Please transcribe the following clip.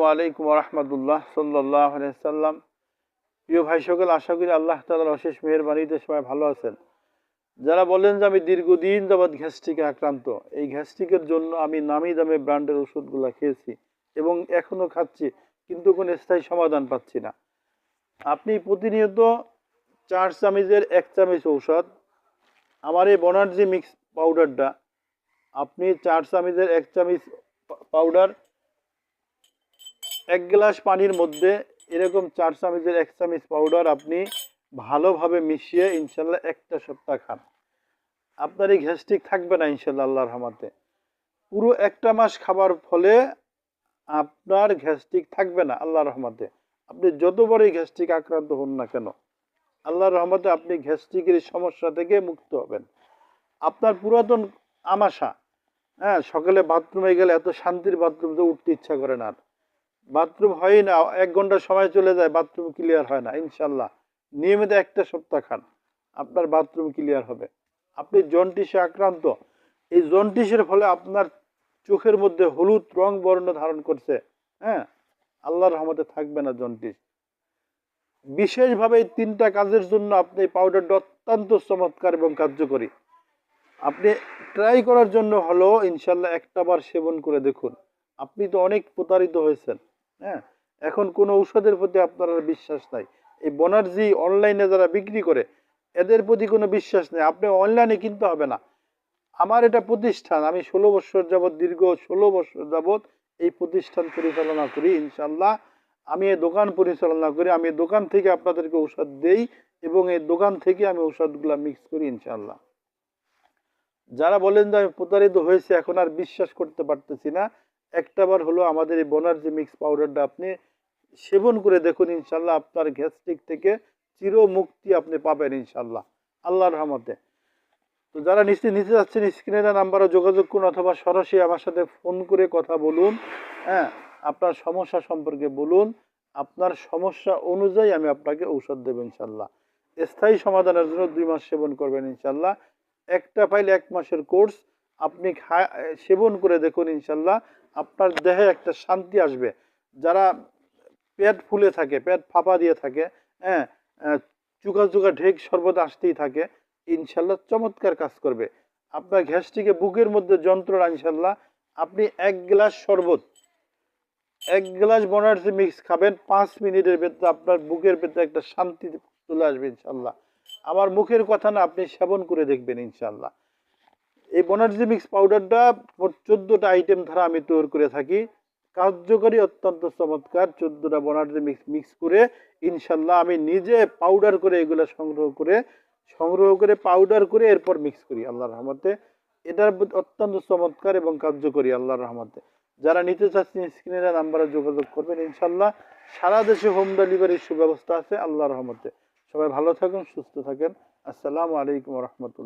ওয়ালাইকুম রহমতুল্লাহ সাল্লাল্লাহু আলাইহি সাল্লাম। প্রিয় ভাই সকল, আশা করি আল্লাহ তাআলার অশেষ মেহেরবানিতে সবাই ভালো আছেন। যারা বলেন যে আমি দীর্ঘদিন যাবৎ গ্যাস্ট্রিকে আক্রান্ত, এই গ্যাস্ট্রিকের জন্য আমি নামি দামি ব্র্যান্ডের ওষুধগুলো খেয়েছি এবং এখনো খাচ্ছি, কিন্তু কোনো স্থায়ী সমাধান পাচ্ছি না। আপনি প্রতিনিয়ত 4 চামচের 1 চামচ ঔষধ, আমার এই বনার্জি মিক্স পাউডারটা, আপনি 4 চামচের 1 চামচ পাউডার 1 গ্লাস পানির মধ্যে এরকম 4 চামচের 1 চামচ পাউডার আপনি ভালোভাবে মিশিয়ে ইনশাল্লাহ একটা সপ্তাহ খান। আপনার এই গ্যাস্ট্রিক থাকবে না ইনশাল্লাহ আল্লাহর রহমতে। পুরো একটা মাস খাবার ফলে আপনার গ্যাস্ট্রিক থাকবে না আল্লাহর রহমতে। আপনি যত বড়ই গ্যাস্ট্রিক আক্রান্ত হন না কেন, আল্লাহর রহমতে আপনি গ্যাস্ট্রিকের সমস্যা থেকে মুক্ত হবেন। আপনার পুরাতন আমাশা, সকালে বাথরুমে গেলে এত শান্তির বাথরুম তো উঠতে ইচ্ছা করে না, বাথরুম হয় না, 1 ঘন্টা সময় চলে যায়, বাথরুম ক্লিয়ার হয় না। ইনশাল্লাহ নিয়মিত একটা সপ্তাহ খান, আপনার বাথরুম ক্লিয়ার হবে। আপনি জন্ডিসে আক্রান্ত, এই জন্ডিসের ফলে আপনার চোখের মধ্যে হলুদ রং বর্ণ ধারণ করছে, আল্লাহর রহমতে থাকবে না জন্ডিস। বিশেষভাবে এই 3টা কাজের জন্য আপনি পাউডারটা অত্যন্ত চমৎকার এবং কার্যকরী। আপনি ট্রাই করার জন্য হলো ইনশাল্লাহ একটাবার সেবন করে দেখুন। আপনি তো অনেক প্রতারিত হয়েছেন, এখন কোনো ঔষধের প্রতি আপনার আর বিশ্বাস নাই। এই বনার্জি অনলাইনে যারা বিক্রি করে, এদের প্রতি কোনো বিশ্বাস নেই। আপনি অনলাইনে কিনতে হবে না। আমার এটা প্রতিষ্ঠান, আমি 16 বছর যাবৎ, দীর্ঘ 16 বছর যাবৎ এই প্রতিষ্ঠান পরিচালনা করি। ইনশাল্লাহ আমি এই দোকান পরিচালনা করি, আমি এই দোকান থেকে আপনাদেরকে ঔষধ দেই এবং এই দোকান থেকে আমি ঔষধগুলা মিক্স করি ইনশাল্লাহ। যারা বলেন যে আমি প্রতারিত হয়েছে, এখন আর বিশ্বাস করতে পারতেছি না, একটাবার হলো আমাদের এই বনার্জি মিক্স পাউডারটা আপনি সেবন করে দেখুন। ইনশাল্লাহ আপনার গ্যাস্ট্রিক থেকে চির মুক্তি আপনি পাবেন ইনশাল্লাহ আল্লাহর রহমতে। তো যারা নিচে যাচ্ছেন, স্ক্রিনে নাম্বারে যোগাযোগ করুন অথবা সরাসরি আমার সাথে ফোন করে কথা বলুন। আপনার সমস্যা সম্পর্কে বলুন, আপনার সমস্যা অনুযায়ী আমি আপনাকে ঔষধ দেবো ইনশাল্লাহ। স্থায়ী সমাধানের জন্য 2 মাস সেবন করবেন ইনশাল্লাহ। একটা পাইলে 1 মাসের কোর্স আপনি সেবন করে দেখুন ইনশাল্লাহ আপনার দেহে একটা শান্তি আসবে। যারা পেট ফুলে থাকে, পেট ফাঁপা দিয়ে থাকে, চুকা চুকা ঢেক সর্বদা আসতেই থাকে, ইনশাল্লাহ চমৎকার কাজ করবে। আপনার গ্যাস্ট্রিকে বুকের মধ্যে যন্ত্রণা, ইনশাল্লাহ আপনি 1 গ্লাস শরবত, 1 গ্লাস বনার্জি মিক্স খাবেন, 5 মিনিটের ভেতরে আপনার বুকের ভেতরে একটা শান্তি চলে আসবে ইনশাল্লাহ। আমার মুখের কথা না, আপনি সেবন করে দেখবেন ইনশাল্লাহ। এই বনার্জি মিক্স পাউডারটা 14টা আইটেম দ্বারা আমি তৈরি করে থাকি, কার্যকরী, অত্যন্ত চমৎকার। 14টা বনার্জি মিক্স করে ইনশাল্লাহ আমি নিজে পাউডার করে এগুলো সংগ্রহ করে পাউডার করে এরপর মিক্স করি আল্লাহর রহমতে। এটার অত্যন্ত চমৎকার এবং কার্যকরী আল্লাহর রহমতে। যারা নিতে চাচ্ছেন স্ক্রিনের নাম্বারে যোগাযোগ করবেন ইনশাল্লাহ। সারা দেশে হোম ডেলিভারির সুব্যবস্থা আছে আল্লাহর রহমতে। সবাই ভালো থাকুন, সুস্থ থাকেন। আসসালামু আলাইকুম রহমতুল্লাহ।